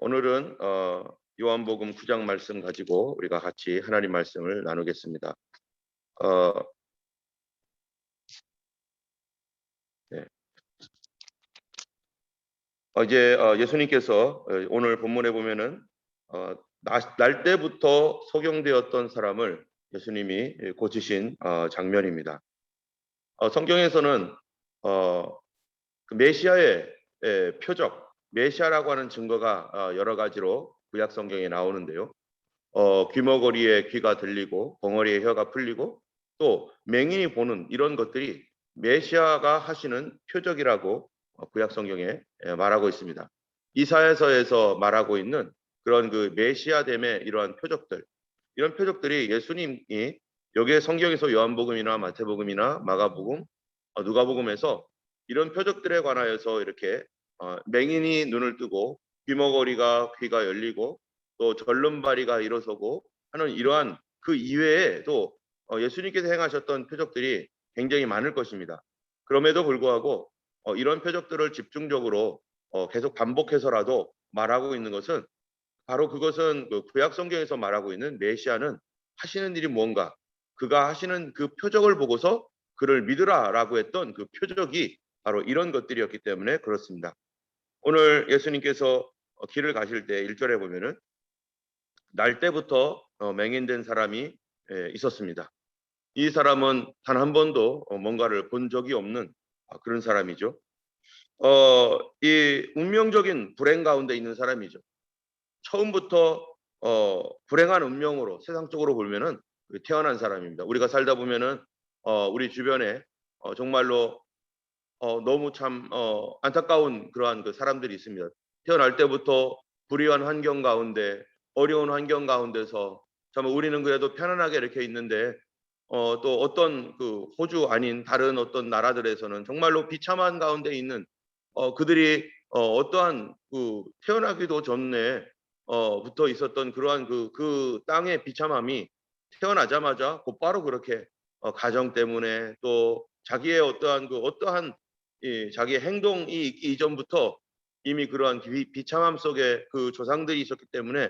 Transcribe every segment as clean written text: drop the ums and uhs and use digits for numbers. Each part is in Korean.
오늘은 요한복음 9장 말씀 가지고 우리가 같이 하나님 말씀을 나누겠습니다. 어, 네. 이제 예수님께서 오늘 본문에 보면은 날 때부터 소경되었던 사람을 예수님이 고치신 장면입니다. 성경에서는 그 메시아의 표적, 메시아라고 하는 증거가 여러 가지로 구약 성경에 나오는데요. 귀머거리에 귀가 들리고 벙어리에 혀가 풀리고 또 맹인이 보는 이런 것들이 메시아가 하시는 표적이라고 구약 성경에 말하고 있습니다. 이사야서에서 말하고 있는 그런 그 메시아됨의 이러한 표적들, 이런 표적들이 예수님이 여기에 성경에서 요한복음이나 마태복음이나 마가복음, 누가복음에서 이런 표적들에 관하여서 이렇게 맹인이 눈을 뜨고 귀머거리가 귀가 열리고 또 절름발이가 일어서고 하는 이러한 그 이외에도 예수님께서 행하셨던 표적들이 굉장히 많을 것입니다. 그럼에도 불구하고 이런 표적들을 집중적으로 계속 반복해서라도 말하고 있는 것은 바로 그것은 그 구약 성경에서 말하고 있는 메시아는 하시는 일이 무언가, 그가 하시는 그 표적을 보고서 그를 믿으라라고 했던 그 표적이 바로 이런 것들이었기 때문에 그렇습니다. 오늘 예수님께서 길을 가실 때 1절에 보면은 날 때부터 맹인된 사람이 있었습니다. 이 사람은 단 한 번도 뭔가를 본 적이 없는 그런 사람이죠. 이 운명적인 불행 가운데 있는 사람이죠. 처음부터 불행한 운명으로 세상적으로 보면은 태어난 사람입니다. 우리가 살다 보면은 우리 주변에 정말로 너무 참 안타까운 그러한 그 사람들이 있습니다. 태어날 때부터 불의한 환경 가운데 어려운 환경 가운데서 참 우리는 그래도 편안하게 이렇게 있는데 또 어떤 그 호주 아닌 다른 어떤 나라들에서는 정말로 비참한 가운데 있는 그들이 어떠한 그 태어나기도 전에 부터 있었던 그러한 그 땅의 비참함이 태어나자마자 곧바로 그렇게 가정 때문에 또 자기의 어떠한 자기의 행동이 있기 이전부터 이미 그러한 비참함 속에 그 조상들이 있었기 때문에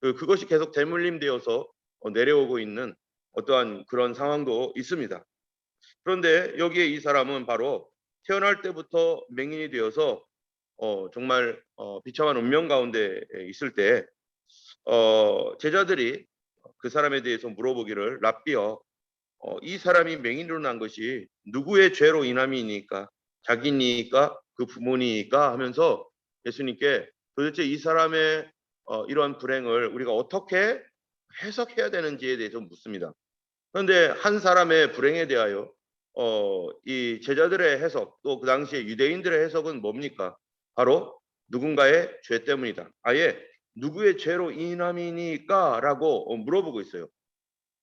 그것이 계속 대물림되어서 내려오고 있는 어떠한 그런 상황도 있습니다. 그런데 여기에 이 사람은 바로 태어날 때부터 맹인이 되어서 정말 비참한 운명 가운데 있을 때 제자들이 그 사람에 대해서 물어보기를 랍비여, 이 사람이 맹인으로 난 것이 누구의 죄로 인함이니까, 자기니까 그 부모니까 하면서 예수님께 도대체 이 사람의 이러한 불행을 우리가 어떻게 해석해야 되는지에 대해서 묻습니다. 그런데 한 사람의 불행에 대하여 이 제자들의 해석 또 그 당시에 유대인들의 해석은 뭡니까? 바로 누군가의 죄 때문이다. 아예 누구의 죄로 인함이니까 라고 물어보고 있어요.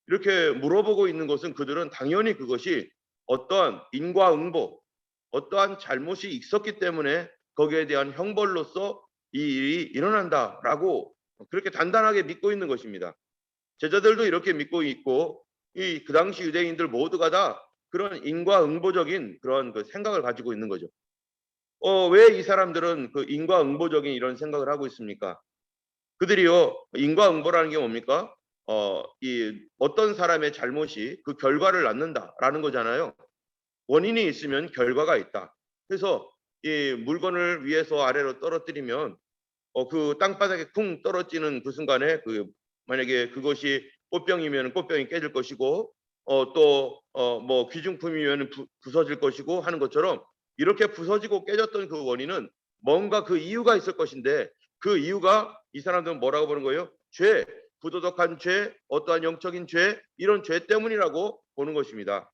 이렇게 물어보고 있는 것은 그들은 당연히 그것이 어떠한 인과응보, 어떠한 잘못이 있었기 때문에 거기에 대한 형벌로서 이 일이 일어난다라고 그렇게 단단하게 믿고 있는 것입니다. 제자들도 이렇게 믿고 있고 이 그 당시 유대인들 모두가 다 그런 인과응보적인 그런 그 생각을 가지고 있는 거죠. 왜 이 사람들은 그 인과응보적인 이런 생각을 하고 있습니까? 그들이요, 인과응보라는 게 뭡니까? 이 어떤 사람의 잘못이 그 결과를 낳는다라는 거잖아요. 원인이 있으면 결과가 있다. 그래서 이 물건을 위에서 아래로 떨어뜨리면 그 땅바닥에 쿵 떨어지는 그 순간에 그 만약에 그것이 꽃병이면 꽃병이 깨질 것이고 또 뭐 귀중품이면 부서질 것이고 하는 것처럼 이렇게 부서지고 깨졌던 그 원인은 뭔가 그 이유가 있을 것인데 그 이유가 이 사람들은 뭐라고 보는 거예요? 죄, 부도덕한 죄, 어떠한 영적인 죄, 이런 죄 때문이라고 보는 것입니다.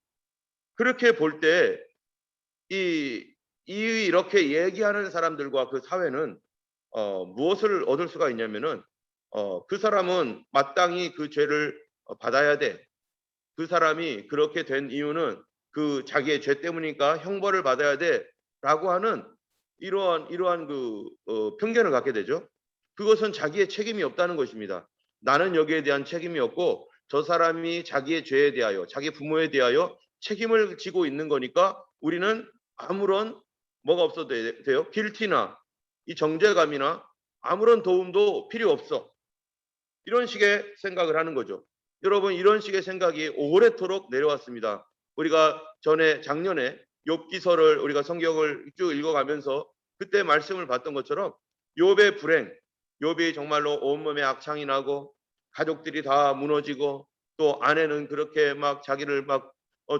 그렇게 볼 때 이렇게 얘기하는 사람들과 그 사회는 무엇을 얻을 수가 있냐면은 그 사람은 마땅히 그 죄를 받아야 돼. 그 사람이 그렇게 된 이유는 그 자기의 죄 때문이니까 형벌을 받아야 돼라고 하는 이러한 그 편견을 갖게 되죠. 그것은 자기의 책임이 없다는 것입니다. 나는 여기에 대한 책임이 없고 저 사람이 자기의 죄에 대하여 자기 부모에 대하여 책임을 지고 있는 거니까 우리는 아무런 뭐가 없어도 돼요. 길티나 이 정죄감이나 아무런 도움도 필요 없어. 이런 식의 생각을 하는 거죠. 여러분, 이런 식의 생각이 오래도록 내려왔습니다. 우리가 작년에 욥기서를 우리가 성경을 쭉 읽어가면서 그때 말씀을 봤던 것처럼 욥의 불행, 욥이 정말로 온몸에 악창이 나고 가족들이 다 무너지고 또 아내는 그렇게 막 자기를 막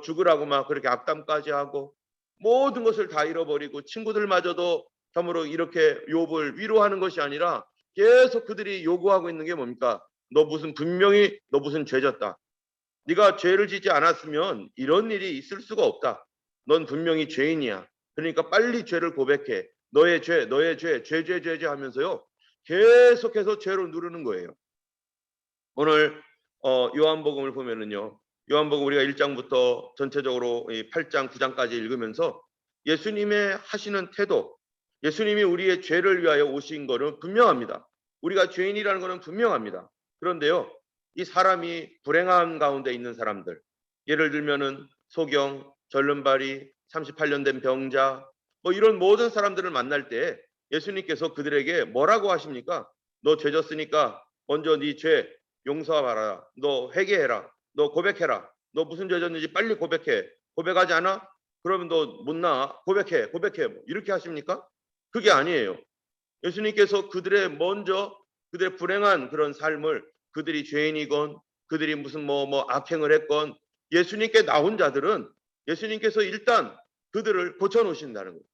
죽으라고 막 그렇게 악담까지 하고 모든 것을 다 잃어버리고 친구들마저도 참으로 이렇게 욥을 위로하는 것이 아니라 계속 그들이 요구하고 있는 게 뭡니까? 분명히 너 무슨 죄 졌다. 네가 죄를 짓지 않았으면 이런 일이 있을 수가 없다. 넌 분명히 죄인이야. 그러니까 빨리 죄를 고백해. 너의 죄, 너의 죄, 죄 하면서요. 계속해서 죄로 누르는 거예요. 오늘 요한복음을 보면은요. 요한복음 우리가 1장부터 전체적으로 8장, 9장까지 읽으면서 예수님의 하시는 태도, 예수님이 우리의 죄를 위하여 오신 거는 분명합니다. 우리가 죄인이라는 것은 분명합니다. 그런데요. 이 사람이 불행한 가운데 있는 사람들, 예를 들면은 소경, 절름발이, 38년 된 병자, 뭐 이런 모든 사람들을 만날 때 예수님께서 그들에게 뭐라고 하십니까? 너 죄 졌으니까 먼저 네 죄 용서하라. 너 회개해라. 너 고백해라. 너 무슨 죄 졌는지 빨리 고백해. 고백하지 않아? 그러면 너 못 나와. 고백해. 뭐 이렇게 하십니까? 그게 아니에요. 예수님께서 그들의 불행한 그런 삶을 그들이 죄인이건 그들이 무슨 악행을 했건 예수님께 나온 자들은 예수님께서 일단 그들을 고쳐 놓으신다는 거예요.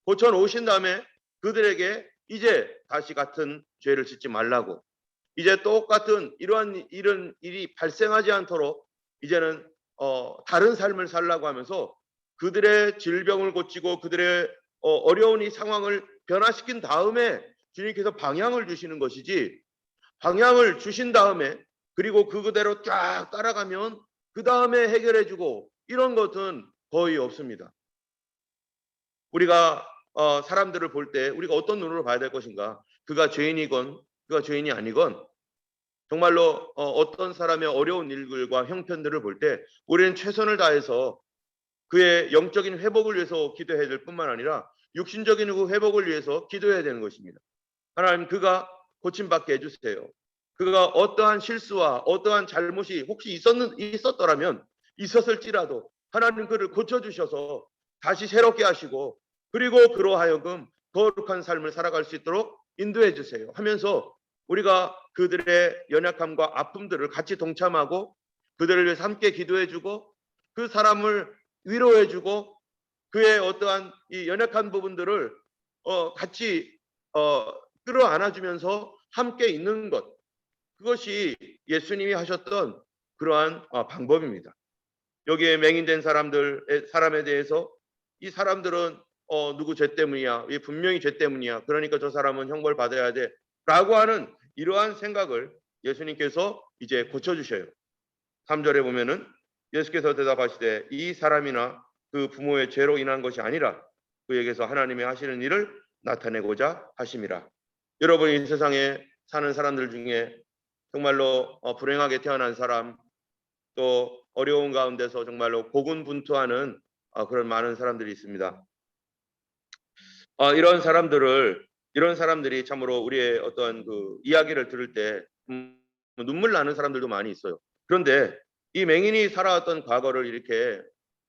고쳐 놓으신 다음에 그들에게 이제 다시 같은 죄를 짓지 말라고, 이제 똑같은 이런 일이 발생하지 않도록 이제는 다른 삶을 살라고 하면서 그들의 질병을 고치고 그들의 어려운 이 상황을 변화시킨 다음에 주님께서 방향을 주시는 것이지, 방향을 주신 다음에 그리고 그대로 쫙 따라가면 그 다음에 해결해주고 이런 것은 거의 없습니다. 우리가 사람들을 볼 때 우리가 어떤 눈으로 봐야 될 것인가? 그가 죄인이건 그가 죄인이 아니건 정말로 어떤 사람의 어려운 일들과 형편들을 볼 때 우리는 최선을 다해서 그의 영적인 회복을 위해서 기도해야 될 뿐만 아니라 육신적인 그 회복을 위해서 기도해야 되는 것입니다. 하나님, 그가 고침받게 해주세요. 그가 어떠한 실수와 어떠한 잘못이 혹시 있었더라면 있었을지라도 하나님 그를 고쳐주셔서 다시 새롭게 하시고 그리고 그로 하여금 거룩한 삶을 살아갈 수 있도록 인도해 주세요 하면서 우리가 그들의 연약함과 아픔들을 같이 동참하고 그들을 위해서 함께 기도해주고 그 사람을 위로해주고 그의 어떠한 이 연약한 부분들을 같이 끌어안아주면서 함께 있는 것, 그것이 예수님이 하셨던 그러한 방법입니다. 여기에 맹인된 사람에 대해서 이 사람들은 누구 죄 때문이야, 분명히 죄 때문이야, 그러니까 저 사람은 형벌 받아야 돼 라고 하는 이러한 생각을 예수님께서 이제 고쳐주셔요. 3절에 보면은 예수께서 대답하시되 이 사람이나 그 부모의 죄로 인한 것이 아니라 그에게서 하나님이 하시는 일을 나타내고자 하심이라. 여러분, 이 세상에 사는 사람들 중에 정말로 불행하게 태어난 사람, 또 어려운 가운데서 정말로 고군분투하는 그런 많은 사람들이 있습니다. 이런 사람들이 참으로 우리의 어떤 그 이야기를 들을 때 눈물 나는 사람들도 많이 있어요. 그런데 이 맹인이 살아왔던 과거를 이렇게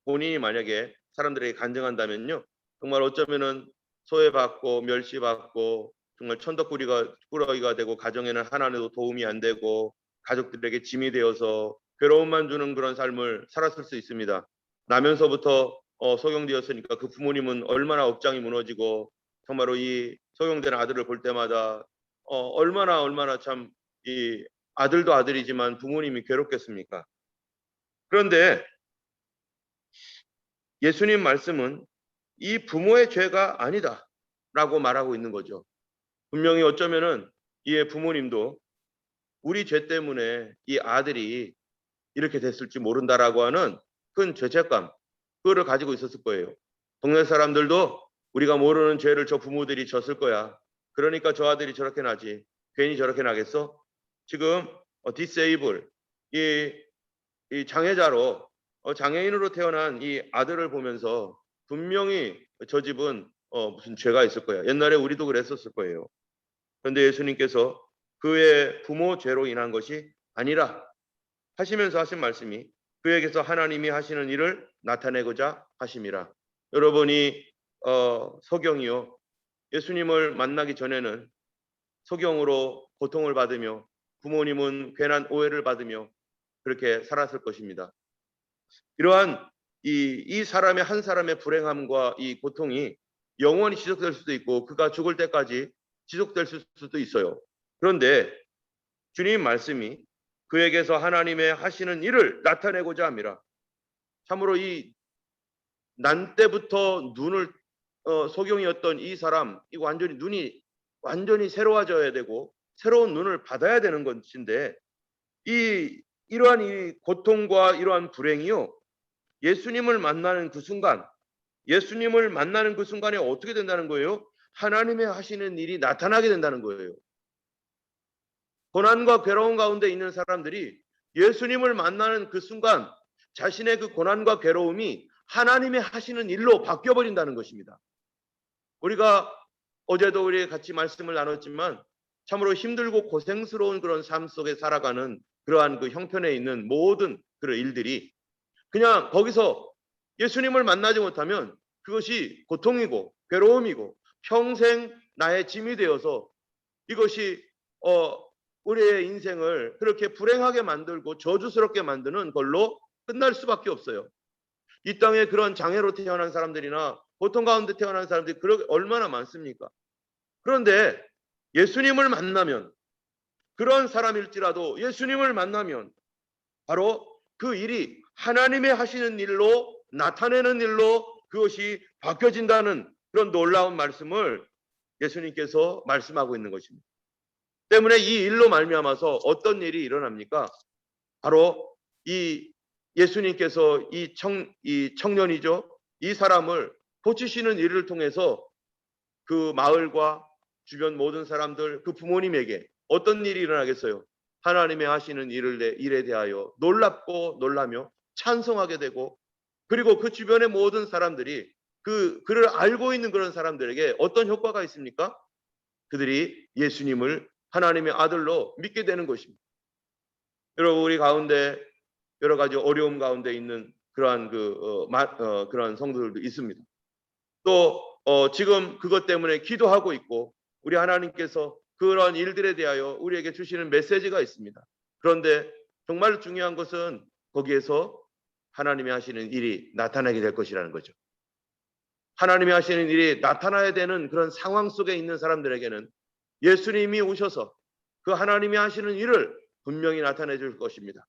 본인이 만약에 사람들에게 간증한다면요, 정말 어쩌면은 소외받고 멸시받고 정말 천덕꾸러기가 되고 가정에는 하나도 도움이 안 되고 가족들에게 짐이 되어서 괴로움만 주는 그런 삶을 살았을 수 있습니다. 나면서부터 소경되었으니까 그 부모님은 얼마나 억장이 무너지고 정말로 이 소경된 아들을 볼 때마다 얼마나 참 이 아들도 아들이지만 부모님이 괴롭겠습니까? 그런데 예수님 말씀은 이 부모의 죄가 아니다라고 말하고 있는 거죠. 분명히 어쩌면은 이 부모님도 우리 죄 때문에 이 아들이 이렇게 됐을지 모른다라고 하는 큰 죄책감, 그거를 가지고 있었을 거예요. 동네 사람들도 우리가 모르는 죄를 저 부모들이 졌을 거야. 그러니까 저 아들이 저렇게 나지. 괜히 저렇게 나겠어? 지금 디세이블, 이 장애자로 장애인으로 태어난 이 아들을 보면서 분명히 저 집은 무슨 죄가 있을 거야. 옛날에 우리도 그랬었을 거예요. 그런데 예수님께서 그의 부모 죄로 인한 것이 아니라 하시면서 하신 말씀이 그에게서 하나님이 하시는 일을 나타내고자 하심이라. 여러분이 서경이요, 예수님을 만나기 전에는 소경으로 고통을 받으며 부모님은 괜한 오해를 받으며 그렇게 살았을 것입니다. 이러한 이 사람의 한 사람의 불행함과 이 고통이 영원히 지속될 수도 있고 그가 죽을 때까지 지속될 수도 있어요. 그런데 주님 말씀이 그에게서 하나님의 하시는 일을 나타내고자 함이라. 참으로 이 난 때부터 눈을 소경이었던 이 사람, 이거 완전히 눈이 완전히 새로워져야 되고 새로운 눈을 받아야 되는 것인데 이러한 이 고통과 이러한 불행이요, 예수님을 만나는 그 순간, 예수님을 만나는 그 순간에 어떻게 된다는 거예요? 하나님의 하시는 일이 나타나게 된다는 거예요. 고난과 괴로움 가운데 있는 사람들이 예수님을 만나는 그 순간 자신의 그 고난과 괴로움이 하나님의 하시는 일로 바뀌어버린다는 것입니다. 우리가 어제도 우리 같이 말씀을 나눴지만 참으로 힘들고 고생스러운 그런 삶 속에 살아가는 그러한 그 형편에 있는 모든 그런 일들이 그냥 거기서 예수님을 만나지 못하면 그것이 고통이고 괴로움이고 평생 나의 짐이 되어서 이것이 우리의 인생을 그렇게 불행하게 만들고 저주스럽게 만드는 걸로 끝날 수밖에 없어요. 이 땅에 그런 장애로 태어난 사람들이나 고통 가운데 태어난 사람들이 그렇게 얼마나 많습니까? 그런데 예수님을 만나면, 그런 사람일지라도 예수님을 만나면 바로 그 일이 하나님의 하시는 일로 나타내는 일로 그것이 바뀌어진다는 그런 놀라운 말씀을 예수님께서 말씀하고 있는 것입니다. 때문에 이 일로 말미암아서 어떤 일이 일어납니까? 바로 이 예수님께서 이 청년이죠, 이 사람을 고치시는 일을 통해서 그 마을과 주변 모든 사람들, 그 부모님에게 어떤 일이 일어나겠어요? 하나님의 하시는 일에 대하여 놀랍고 놀라며 찬송하게 되고, 그리고 그 주변의 모든 사람들이 그를 알고 있는 그런 사람들에게 어떤 효과가 있습니까? 그들이 예수님을 하나님의 아들로 믿게 되는 것입니다. 여러분, 우리 가운데 여러 가지 어려움 가운데 있는 그러한 그러한 성도들도 있습니다. 또 지금 그것 때문에 기도하고 있고 우리 하나님께서 그런 일들에 대하여 우리에게 주시는 메시지가 있습니다. 그런데 정말 중요한 것은 거기에서 하나님이 하시는 일이 나타나게 될 것이라는 거죠. 하나님이 하시는 일이 나타나야 되는 그런 상황 속에 있는 사람들에게는 예수님이 오셔서 그 하나님이 하시는 일을 분명히 나타내 줄 것입니다.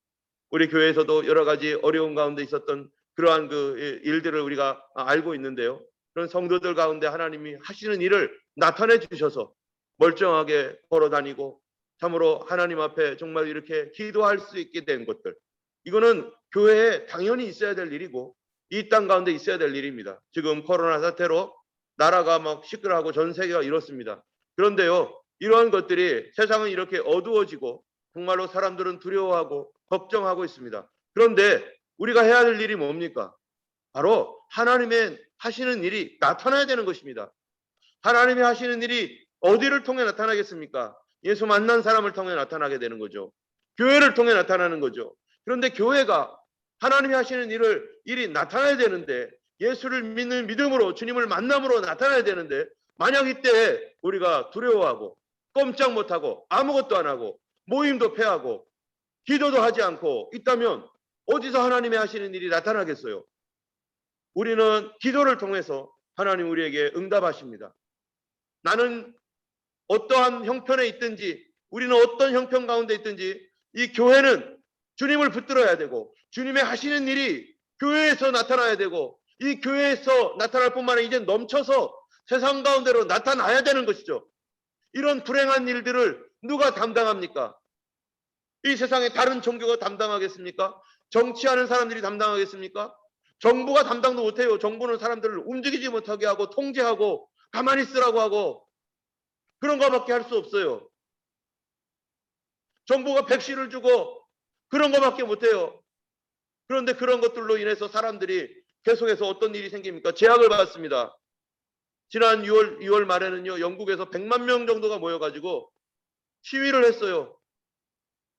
우리 교회에서도 여러 가지 어려운 가운데 있었던 그러한 그 일들을 우리가 알고 있는데요. 그런 성도들 가운데 하나님이 하시는 일을 나타내 주셔서 멀쩡하게 걸어 다니고 참으로 하나님 앞에 정말 이렇게 기도할 수 있게 된 것들, 이거는 교회에 당연히 있어야 될 일이고 이 땅 가운데 있어야 될 일입니다. 지금 코로나 사태로 나라가 막 시끌하고 전 세계가 이렇습니다. 그런데요, 이러한 것들이 세상은 이렇게 어두워지고 정말로 사람들은 두려워하고 걱정하고 있습니다. 그런데 우리가 해야 될 일이 뭡니까? 바로 하나님의 하시는 일이 나타나야 되는 것입니다. 하나님이 하시는 일이 어디를 통해 나타나겠습니까? 예수 만난 사람을 통해 나타나게 되는 거죠. 교회를 통해 나타나는 거죠. 그런데 교회가 하나님이 하시는 일이 나타나야 되는데, 예수를 믿는 믿음으로 주님을 만남으로 나타나야 되는데, 만약 이때 우리가 두려워하고 꼼짝 못하고 아무것도 안 하고 모임도 패하고 기도도 하지 않고 있다면 어디서 하나님이 하시는 일이 나타나겠어요? 우리는 기도를 통해서 하나님 우리에게 응답하십니다. 나는 어떠한 형편에 있든지, 우리는 어떤 형편 가운데 있든지 이 교회는 주님을 붙들어야 되고 주님의 하시는 일이 교회에서 나타나야 되고 이 교회에서 나타날 뿐만 아니라 이제 넘쳐서 세상 가운데로 나타나야 되는 것이죠. 이런 불행한 일들을 누가 담당합니까? 이 세상에 다른 종교가 담당하겠습니까? 정치하는 사람들이 담당하겠습니까? 정부가 담당도 못해요. 정부는 사람들을 움직이지 못하게 하고 통제하고 가만히 있으라고 하고 그런 거밖에 할 수 없어요. 정부가 백신을 주고 그런 거밖에 못해요. 그런데 그런 것들로 인해서 사람들이 계속해서 어떤 일이 생깁니까? 제약을 받습니다. 지난 6월 말에는요, 영국에서 100만 명 정도가 모여가지고 시위를 했어요.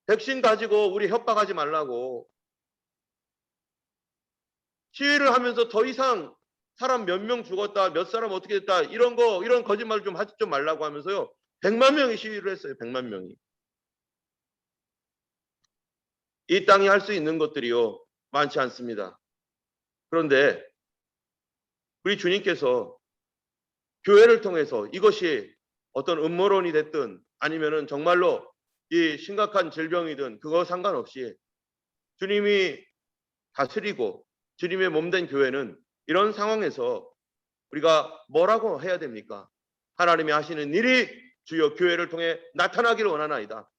백신 가지고 우리 협박하지 말라고. 시위를 하면서 더 이상 사람 몇 명 죽었다, 몇 사람 어떻게 됐다, 이런 거짓말 좀 하지 좀 말라고 하면서요, 100만 명이 시위를 했어요. 100만 명이. 이 땅이 할 수 있는 것들이요, 많지 않습니다. 그런데 우리 주님께서 교회를 통해서 이것이 어떤 음모론이 됐든 아니면은 정말로 이 심각한 질병이든 그거 상관없이 주님이 다스리고 주님의 몸된 교회는 이런 상황에서 우리가 뭐라고 해야 됩니까? 하나님이 하시는 일이 주여 교회를 통해 나타나기를 원하나이다.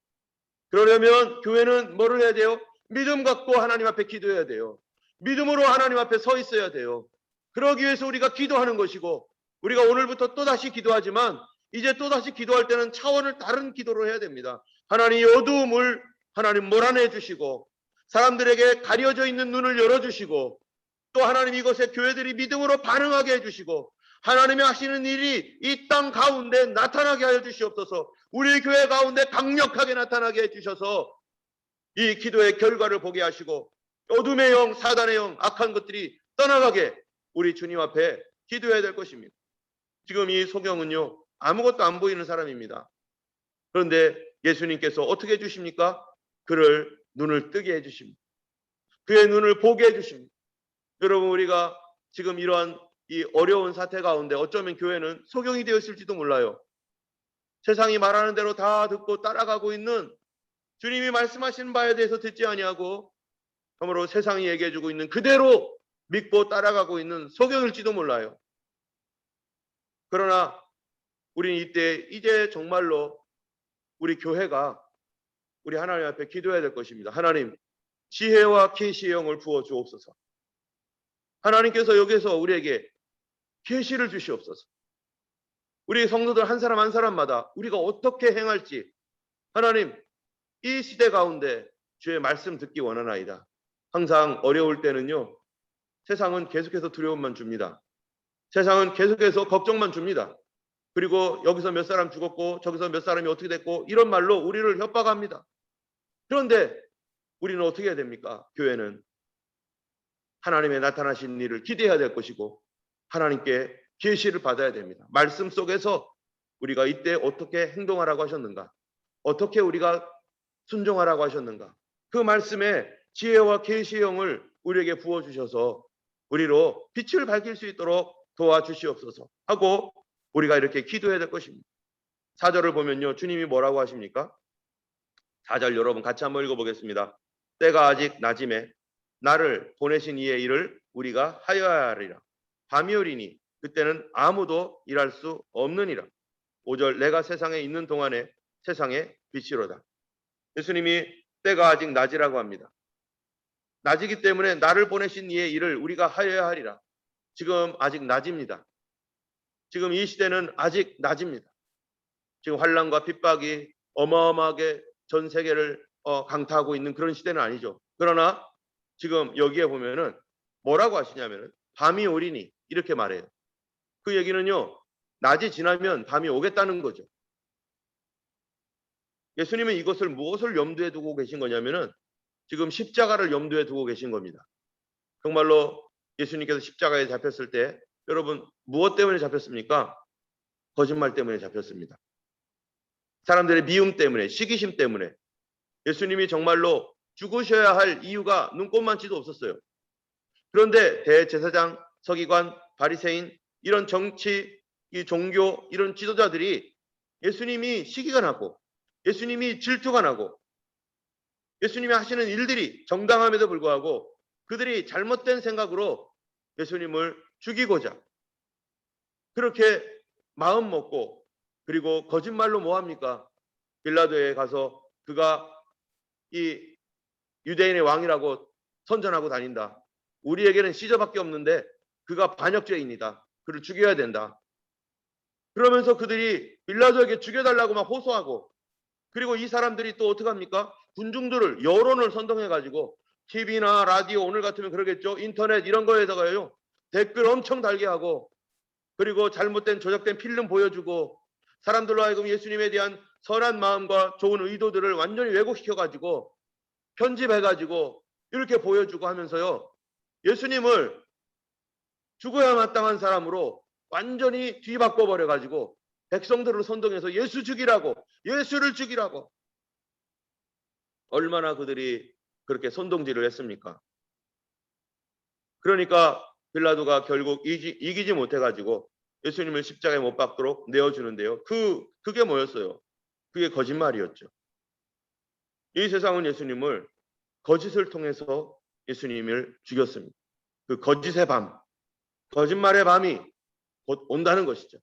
그러려면 교회는 뭐를 해야 돼요? 믿음 갖고 하나님 앞에 기도해야 돼요. 믿음으로 하나님 앞에 서 있어야 돼요. 그러기 위해서 우리가 기도하는 것이고, 우리가 오늘부터 또다시 기도하지만 이제 또다시 기도할 때는 차원을 다른 기도를 해야 됩니다. 하나님 어두움을 하나님 몰아내 주시고, 사람들에게 가려져 있는 눈을 열어주시고, 또 하나님 이것에 교회들이 믿음으로 반응하게 해주시고, 하나님이 하시는 일이 이 땅 가운데 나타나게 하여 주시옵소서. 우리 교회 가운데 강력하게 나타나게 해주셔서 이 기도의 결과를 보게 하시고, 어둠의 영, 사단의 영, 악한 것들이 떠나가게 우리 주님 앞에 기도해야 될 것입니다. 지금 이 소경은요, 아무것도 안 보이는 사람입니다. 그런데 예수님께서 어떻게 해주십니까? 그를 눈을 뜨게 해주십니다. 그의 눈을 보게 해주십니다. 여러분, 우리가 지금 이러한 이 어려운 사태 가운데 어쩌면 교회는 소경이 되었을지도 몰라요. 세상이 말하는 대로 다 듣고 따라가고 있는, 주님이 말씀하신 바에 대해서 듣지 아니하고 참으로 세상이 얘기해주고 있는 그대로 믿고 따라가고 있는 소경일지도 몰라요. 그러나 우리는 이때 이제 정말로 우리 교회가 우리 하나님 앞에 기도해야 될 것입니다. 하나님, 지혜와 계시의 영을 부어 주옵소서. 하나님께서 여기서 우리에게 계시를 주시옵소서. 우리 성도들 한 사람 한 사람마다 우리가 어떻게 행할지, 하나님 이 시대 가운데 주의 말씀 듣기 원하나이다. 항상 어려울 때는요, 세상은 계속해서 두려움만 줍니다. 세상은 계속해서 걱정만 줍니다. 그리고 여기서 몇 사람 죽었고 저기서 몇 사람이 어떻게 됐고 이런 말로 우리를 협박합니다. 그런데 우리는 어떻게 해야 됩니까? 교회는 하나님의 나타나신 일을 기대해야 될 것이고 하나님께 계시를 받아야 됩니다. 말씀 속에서 우리가 이때 어떻게 행동하라고 하셨는가, 어떻게 우리가 순종하라고 하셨는가, 그 말씀에 지혜와 계시의 영을 우리에게 부어주셔서 우리로 빛을 밝힐 수 있도록 도와주시옵소서 하고 우리가 이렇게 기도해야 될 것입니다. 4절을 보면요, 주님이 뭐라고 하십니까? 4절 여러분 같이 한번 읽어보겠습니다. 때가 아직 낮음에 나를 보내신 이의 일을 우리가 하여야 하리라. 밤이 오리니 그때는 아무도 일할 수 없느니라. 5절 내가 세상에 있는 동안에 세상의 빛이로다. 예수님이 때가 아직 낮이라고 합니다. 낮이기 때문에 나를 보내신 이의 일을 우리가 하여야 하리라. 지금 아직 낮입니다. 지금 이 시대는 아직 낮입니다. 지금 환난과 핍박이 어마어마하게 전 세계를 강타하고 있는 그런 시대는 아니죠. 그러나 지금 여기에 보면은 뭐라고 하시냐면은 밤이 오리니 이렇게 말해요. 그 얘기는요, 낮이 지나면 밤이 오겠다는 거죠. 예수님은 이것을 무엇을 염두에 두고 계신 거냐면은 지금 십자가를 염두에 두고 계신 겁니다. 정말로 예수님께서 십자가에 잡혔을 때 여러분 무엇 때문에 잡혔습니까? 거짓말 때문에 잡혔습니다. 사람들의 미움 때문에, 시기심 때문에. 예수님이 정말로 죽으셔야 할 이유가 눈꼽만치도 없었어요. 그런데 대제사장, 서기관, 바리새인, 이런 정치, 이 종교, 이런 지도자들이 예수님이 시기가 나고 예수님이 질투가 나고 예수님이 하시는 일들이 정당함에도 불구하고 그들이 잘못된 생각으로 예수님을 죽이고자 그렇게 마음 먹고, 그리고 거짓말로 뭐 합니까? 빌라도에 가서 그가 이 유대인의 왕이라고 선전하고 다닌다. 우리에게는 시저밖에 없는데 그가 반역죄인이다. 그를 죽여야 된다. 그러면서 그들이 빌라도에게 죽여달라고 막 호소하고, 그리고 이 사람들이 또 어떻게 합니까? 군중들을, 여론을 선동해가지고 TV나 라디오, 오늘 같으면 그러겠죠, 인터넷 이런 거에다가요 댓글 엄청 달게 하고 그리고 잘못된 조작된 필름 보여주고 사람들로 하여금 예수님에 대한 선한 마음과 좋은 의도들을 완전히 왜곡시켜가지고 편집해가지고 이렇게 보여주고 하면서요. 예수님을 죽어야 마땅한 사람으로 완전히 뒤바꿔버려가지고 백성들을 선동해서 예수 죽이라고, 예수를 죽이라고. 얼마나 그들이 그렇게 선동질을 했습니까? 그러니까 빌라도가 결국 이기지 못해가지고 예수님을 십자가에 못 박도록 내어주는데요. 그게 뭐였어요? 그게 거짓말이었죠. 이 세상은 예수님을 거짓을 통해서 예수님을 죽였습니다. 그 거짓의 밤, 거짓말의 밤이 곧 온다는 것이죠.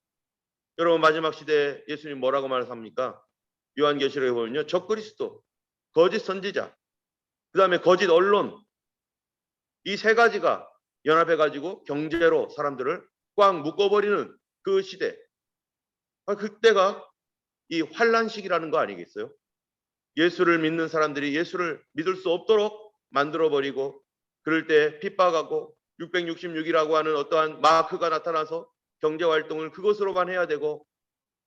여러분, 마지막 시대에 예수님 뭐라고 말합니까? 요한계시록에 보면요, 적그리스도, 거짓 선지자, 그 다음에 거짓 언론, 이 세 가지가 연합해가지고 경제로 사람들을 꽉 묶어버리는 그 시대. 그때가 이 환란 시기라는 거 아니겠어요? 예수를 믿는 사람들이 예수를 믿을 수 없도록 만들어버리고, 그럴 때 핍박하고 666이라고 하는 어떠한 마크가 나타나서 경제활동을 그것으로만 해야 되고,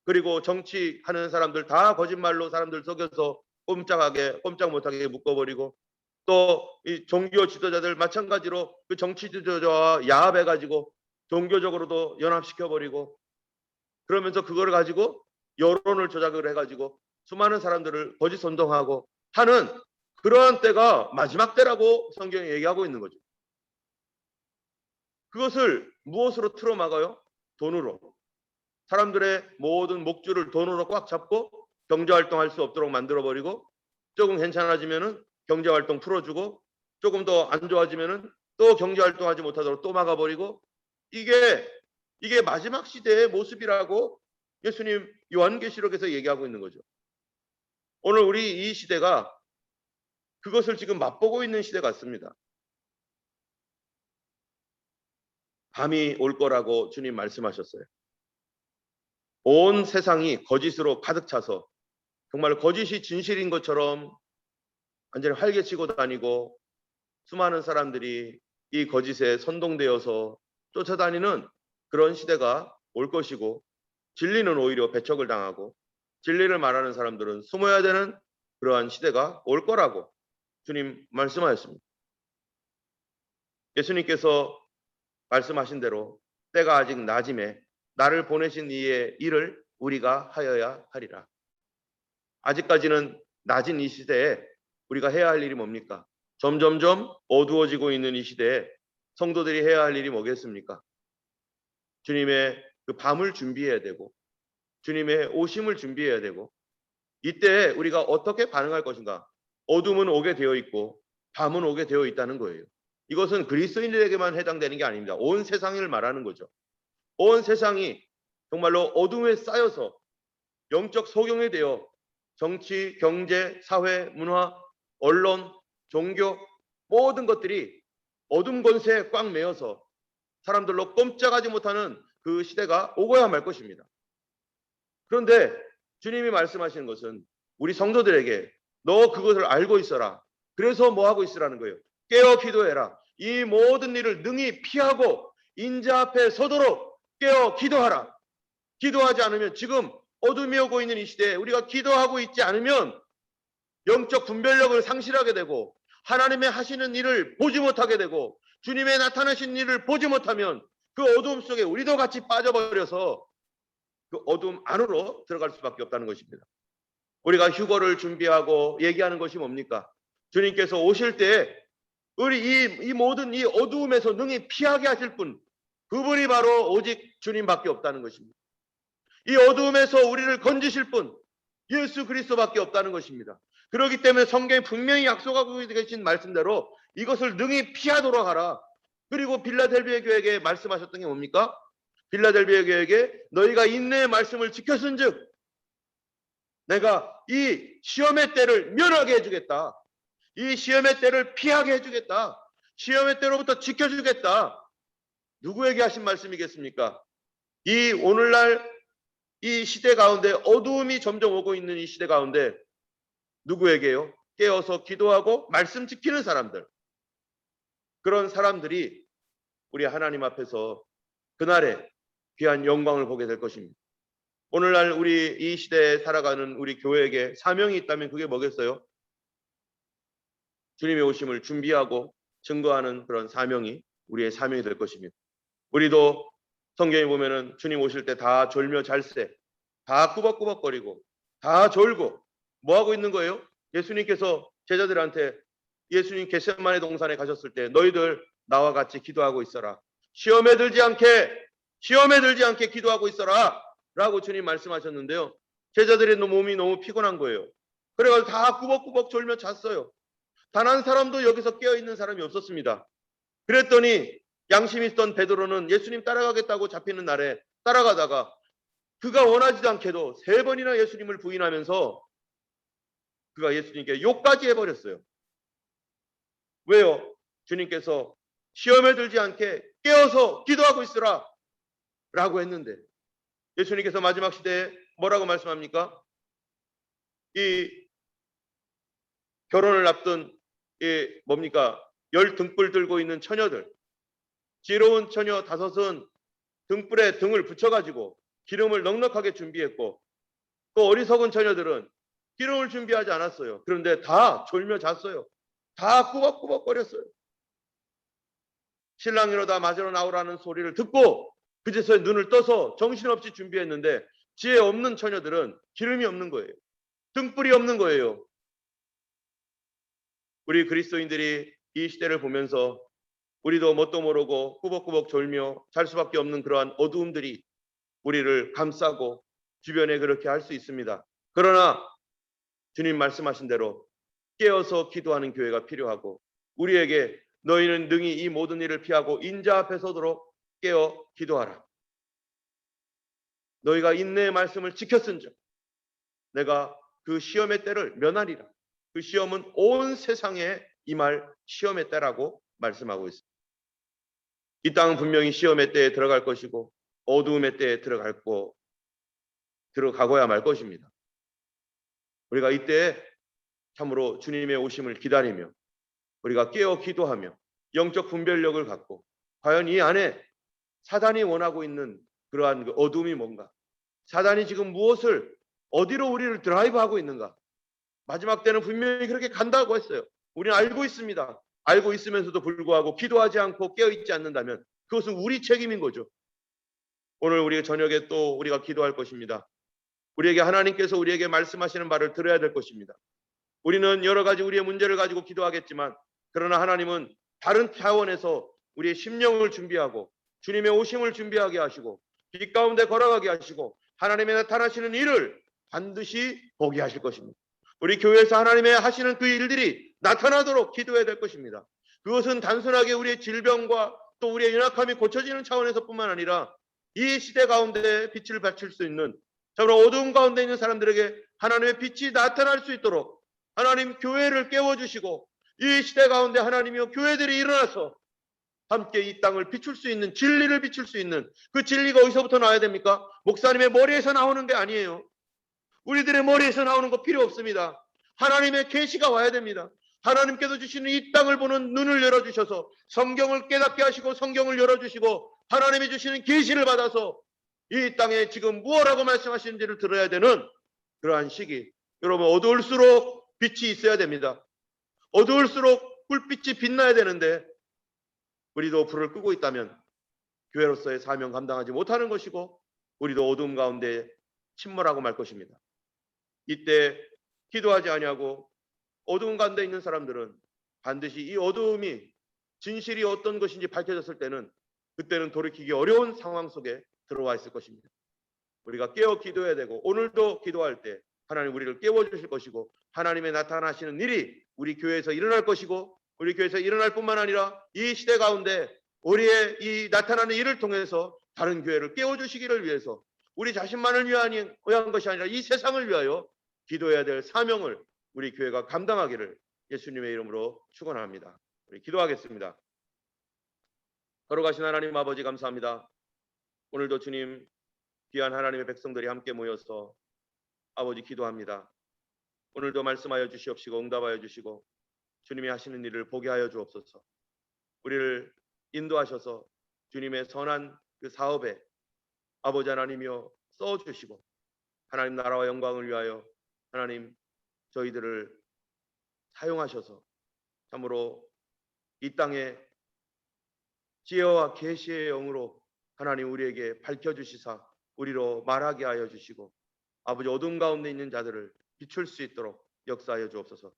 그리고 정치하는 사람들 다 거짓말로 사람들 속여서 꼼짝 못하게 묶어버리고, 또 이 종교 지도자들 마찬가지로 그 정치 지도자와 야합해가지고 종교적으로도 연합시켜버리고, 그러면서 그거를 가지고 여론을 조작을 해가지고 수많은 사람들을 거짓 선동하고 하는 그러한 때가 마지막 때라고 성경이 얘기하고 있는 거죠. 그것을 무엇으로 틀어막아요? 돈으로. 사람들의 모든 목줄을 돈으로 꽉 잡고 경제활동할 수 없도록 만들어버리고, 조금 괜찮아지면은 경제활동 풀어주고, 조금 더 안 좋아지면은 또 경제활동하지 못하도록 또 막아버리고, 이게 마지막 시대의 모습이라고 예수님 요한계시록에서 얘기하고 있는 거죠. 오늘 우리 이 시대가 그것을 지금 맛보고 있는 시대 같습니다. 밤이 올 거라고 주님 말씀하셨어요. 온 세상이 거짓으로 가득 차서 정말 거짓이 진실인 것처럼 완전히 활개치고 다니고, 수많은 사람들이 이 거짓에 선동되어서 쫓아다니는 그런 시대가 올 것이고, 진리는 오히려 배척을 당하고 진리를 말하는 사람들은 숨어야 되는 그러한 시대가 올 거라고 주님 말씀하셨습니다. 예수님께서 말씀하신 대로 때가 아직 낮임에 나를 보내신 이의 일을 우리가 하여야 하리라. 아직까지는 낮은 이 시대에 우리가 해야 할 일이 뭡니까? 점점점 어두워지고 있는 이 시대에 성도들이 해야 할 일이 뭐겠습니까? 주님의 그 밤을 준비해야 되고, 주님의 오심을 준비해야 되고, 이때 우리가 어떻게 반응할 것인가? 어둠은 오게 되어 있고 밤은 오게 되어 있다는 거예요. 이것은 그리스도인들에게만 해당되는 게 아닙니다. 온 세상을 말하는 거죠. 온 세상이 정말로 어둠에 쌓여서 영적 소경이 되어 정치, 경제, 사회, 문화, 언론, 종교 모든 것들이 어둠 권세에 꽉 메어서 사람들로 꼼짝하지 못하는 그 시대가 오고야 말 것입니다. 그런데 주님이 말씀하시는 것은 우리 성도들에게 너 그것을 알고 있어라. 그래서 뭐 하고 있으라는 거예요. 깨어 기도해라. 이 모든 일을 능히 피하고 인자 앞에 서도록 깨어 기도하라. 기도하지 않으면, 지금 어둠이 오고 있는 이 시대에 우리가 기도하고 있지 않으면 영적 분별력을 상실하게 되고, 하나님의 하시는 일을 보지 못하게 되고, 주님의 나타나신 일을 보지 못하면 그 어둠 속에 우리도 같이 빠져버려서 그 어둠 안으로 들어갈 수밖에 없다는 것입니다. 우리가 휴거를 준비하고 얘기하는 것이 뭡니까? 주님께서 오실 때 우리 이 모든 이 어두움에서 능히 피하게 하실 분, 그분이 바로 오직 주님밖에 없다는 것입니다. 이 어두움에서 우리를 건지실 분, 예수 그리스도밖에 없다는 것입니다. 그렇기 때문에 성경이 분명히 약속하고 계신 말씀대로 이것을 능히 피하도록 하라. 그리고 빌라델비아 교회에게 말씀하셨던 게 뭡니까? 빌라델비아 교회에게 너희가 인내의 말씀을 지켰은즉 내가 이 시험의 때를 면하게 해주겠다. 이 시험의 때를 피하게 해주겠다. 시험의 때로부터 지켜주겠다. 누구에게 하신 말씀이겠습니까? 이 오늘날 이 시대 가운데 어두움이 점점 오고 있는 이 시대 가운데 누구에게요? 깨어서 기도하고 말씀 지키는 사람들. 그런 사람들이 우리 하나님 앞에서 그날에 귀한 영광을 보게 될 것입니다. 오늘날 우리 이 시대에 살아가는 우리 교회에게 사명이 있다면 그게 뭐겠어요? 주님의 오심을 준비하고 증거하는 그런 사명이 우리의 사명이 될 것입니다. 우리도 성경에 보면은 주님 오실 때 다 졸며 잘새, 다 꾸벅꾸벅거리고 다 졸고 뭐 하고 있는 거예요? 예수님께서 제자들한테 예수님 겟세마네 동산에 가셨을 때 너희들 나와 같이 기도하고 있어라. 시험에 들지 않게 기도하고 있어라. 라고 주님 말씀하셨는데요. 제자들의 몸이 너무 피곤한 거예요. 그래가지고 다 꾸벅꾸벅 졸며 잤어요. 단 한 사람도 여기서 깨어있는 사람이 없었습니다. 그랬더니 양심이 있던 베드로는 예수님 따라가겠다고 잡히는 날에 따라가다가 그가 원하지도 않게도 3번이나 예수님을 부인하면서 그가 예수님께 욕까지 해버렸어요. 왜요? 주님께서 시험에 들지 않게 깨어서 기도하고 있으라 라고 했는데 예수님께서 마지막 시대에 뭐라고 말씀합니까? 이 결혼을 앞둔 이 뭡니까? 10등불 들고 있는 처녀들, 지혜로운 처녀 5은 등불에 등을 붙여가지고 기름을 넉넉하게 준비했고 또 어리석은 처녀들은 기름을 준비하지 않았어요. 그런데 다 졸며 잤어요. 다 꾸벅꾸벅거렸어요. 신랑이로다 맞으러 나오라는 소리를 듣고 그제서야 눈을 떠서 정신없이 준비했는데 지혜 없는 처녀들은 기름이 없는 거예요. 등불이 없는 거예요. 우리 그리스도인들이 이 시대를 보면서 우리도 뭣도 모르고 꾸벅꾸벅 졸며 잘 수밖에 없는 그러한 어두움들이 우리를 감싸고 주변에 그렇게 할 수 있습니다. 그러나 주님 말씀하신 대로 깨어서 기도하는 교회가 필요하고 우리에게 너희는 능히 이 모든 일을 피하고 인자 앞에 서도록 깨어 기도하라. 너희가 인내의 말씀을 지켰은즉 내가 그 시험의 때를 면하리라. 그 시험은 온 세상에 임할 시험의 때라고 말씀하고 있습니다. 이 땅은 분명히 시험의 때에 들어갈 것이고 어두움의 때에 들어가고야 말 것입니다. 우리가 이때 참으로 주님의 오심을 기다리며 우리가 깨어 기도하며 영적 분별력을 갖고 과연 이 안에 사단이 원하고 있는 그러한 그 어둠이 뭔가, 사단이 지금 무엇을 어디로 우리를 드라이브하고 있는가. 마지막 때는 분명히 그렇게 간다고 했어요. 우리는 알고 있습니다. 알고 있으면서도 불구하고 기도하지 않고 깨어있지 않는다면 그것은 우리 책임인 거죠. 오늘 우리 저녁에 또 우리가 기도할 것입니다. 우리에게 하나님께서 우리에게 말씀하시는 말을 들어야 될 것입니다. 우리는 여러 가지 우리의 문제를 가지고 기도하겠지만 그러나 하나님은 다른 차원에서 우리의 심령을 준비하고 주님의 오심을 준비하게 하시고 빛 가운데 걸어가게 하시고 하나님의 나타나시는 일을 반드시 보게 하실 것입니다. 우리 교회에서 하나님의 하시는 그 일들이 나타나도록 기도해야 될 것입니다. 그것은 단순하게 우리의 질병과 또 우리의 연약함이 고쳐지는 차원에서 뿐만 아니라 이 시대 가운데 빛을 발칠 수 있는 참으로 어두운 가운데 있는 사람들에게 하나님의 빛이 나타날 수 있도록 하나님 교회를 깨워주시고 이 시대 가운데 하나님이여 교회들이 일어나서 함께 이 땅을 비출 수 있는 진리를 비출 수 있는 그 진리가 어디서부터 나와야 됩니까? 목사님의 머리에서 나오는 게 아니에요. 우리들의 머리에서 나오는 거 필요 없습니다. 하나님의 계시가 와야 됩니다. 하나님께서 주시는 이 땅을 보는 눈을 열어주셔서 성경을 깨닫게 하시고 성경을 열어주시고 하나님이 주시는 계시를 받아서 이 땅에 지금 무엇라고 말씀하시는지를 들어야 되는 그러한 시기. 여러분 어두울수록 빛이 있어야 됩니다. 어두울수록 불빛이 빛나야 되는데 우리도 불을 끄고 있다면 교회로서의 사명 감당하지 못하는 것이고 우리도 어두움 가운데 침몰하고 말 것입니다. 이때 기도하지 아니하고 어두운 가운데 있는 사람들은 반드시 이 어두움이 진실이 어떤 것인지 밝혀졌을 때는 그때는 돌이키기 어려운 상황 속에 들어와 있을 것입니다. 우리가 깨어 기도해야 되고 오늘도 기도할 때 하나님 우리를 깨워주실 것이고 하나님의 나타나시는 일이 우리 교회에서 일어날 것이고 우리 교회에서 일어날 뿐만 아니라 이 시대 가운데 우리의 이 나타나는 일을 통해서 다른 교회를 깨워주시기를 위해서 우리 자신만을 위한 것이 아니라 이 세상을 위하여 기도해야 될 사명을 우리 교회가 감당하기를 예수님의 이름으로 축원합니다. 우리 기도하겠습니다. 걸어가신 하나님 아버지 감사합니다. 오늘도 주님 귀한 하나님의 백성들이 함께 모여서 아버지 기도합니다. 오늘도 말씀하여 주시옵시고 응답하여 주시고 주님이 하시는 일을 보게 하여 주옵소서. 우리를 인도하셔서 주님의 선한 그 사업에 아버지 하나님이여 써주시고 하나님 나라와 영광을 위하여 하나님 저희들을 사용하셔서 참으로 이 땅에 지혜와 계시의 영으로 하나님 우리에게 밝혀주시사 우리로 말하게 하여 주시고 아버지 어둠 가운데 있는 자들을 비출 수 있도록 역사하여 주옵소서.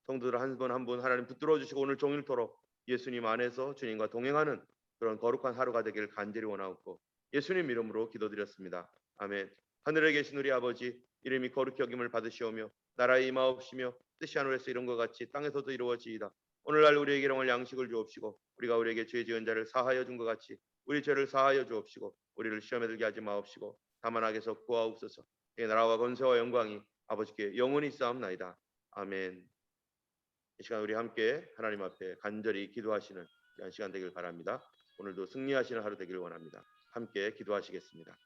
성도들 한 분 한 분 하나님 붙들어 주시고 오늘 종일토록 예수님 안에서 주님과 동행하는 그런 거룩한 하루가 되기를 간절히 원하옵고 예수님 이름으로 기도드렸습니다. 아멘. 하늘에 계신 우리 아버지 이름이 거룩히 여김을 받으시오며 나라의 임하옵시며 뜻이 하늘에서 이룬 것 같이 땅에서도 이루어지이다. 오늘날 우리에게 일용할 양식을 주옵시고 우리가 우리에게 죄 지은 자를 사하여 준 것 같이 우리 죄를 사하여 주옵시고 우리를 시험에 들게 하지 마옵시고 다만 악에서 구하옵소서. 이 나라와 권세와 영광이 아버지께 영원히 쌓옵나이다. 아멘. 이 시간 우리 함께 하나님 앞에 간절히 기도하시는 시간 되길 바랍니다. 오늘도 승리하시는 하루 되기를 원합니다. 함께 기도하시겠습니다.